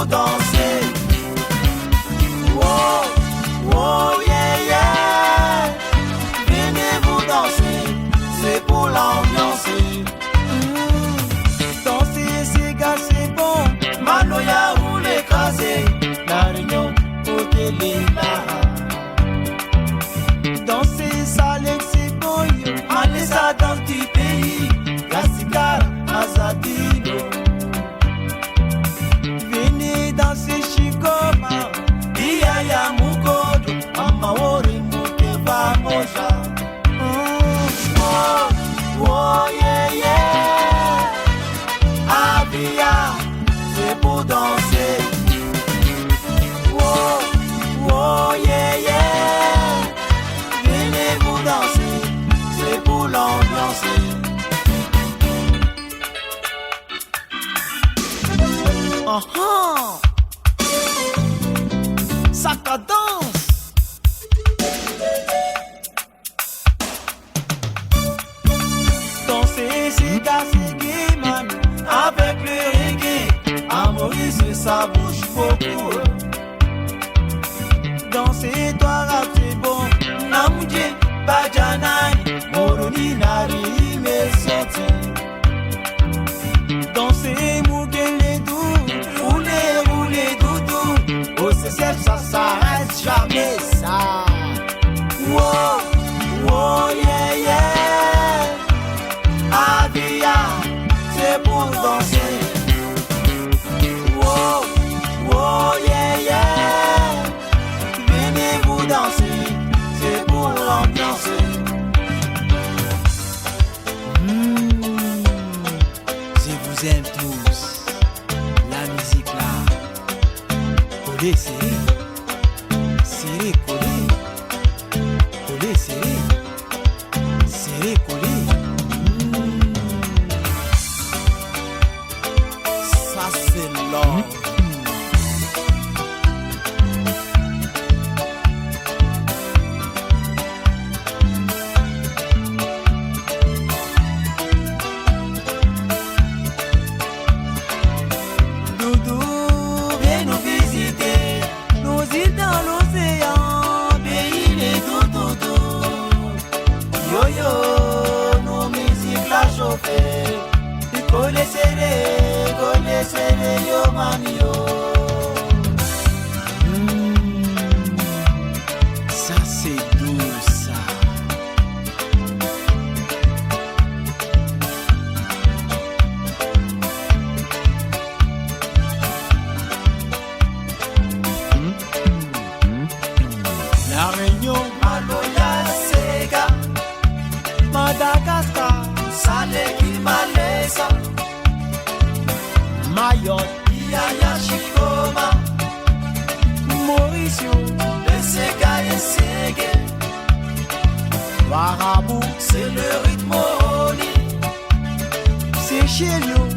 pour danser. Oh, oh, yeah, yeah. Venez vous danser, c'est pour l'ambiancer. Danser, c'est gars, c'est bon. Manoya ou l'écraser. La réunion, côté les là. Danser, ça c'est bon, yo. Allez, ça dans le pays. La cigare, Azadino. Venez danser, Chikoma. Iya Mugodo. Mama Ori Mukeba Moja. Oh, oh, yeah, yeah. Abia, c'est pour danser. Oh, oh, yeah, yeah. Venez vous danser, c'est pour l'ambiancer. Sac à danse. Danser, c'est gasser, man. Avec le reggae, à Maurice, ça bouge beaucoup. Danser, toi, rap, c'est bon. Namuje, Bajanani, Moroni, Nari, mes sorties. Danser, Moukele, doux, rouler, doudou. Au CCF, ça s'arrête jamais, ça. Wow, wow, yeah, yeah. Avia, c'est pour danser. Wow, wow, yeah, yeah. Venez vous danser, c'est pour l'ambiancer. Je vous aime tous. La musique là. Collez, serré. Serré, collé. Collé, serré. Serré, collé. Ça c'est l'or. Doudou, viens nous visiter. Nous îles dans l'océan, pays les doudous. Yo-yo, nos musiques la chauffer. Connaissez-les, yo mami yo. Ça c'est doux ça. La Réunion, Maloya, Sega, Madagascar, Saleki, Malesa, Mayotte, Yaya, Chikoma, Mauricio, le Sega et Ségué, Warabou, c'est le rythme Oli, c'est chez nous.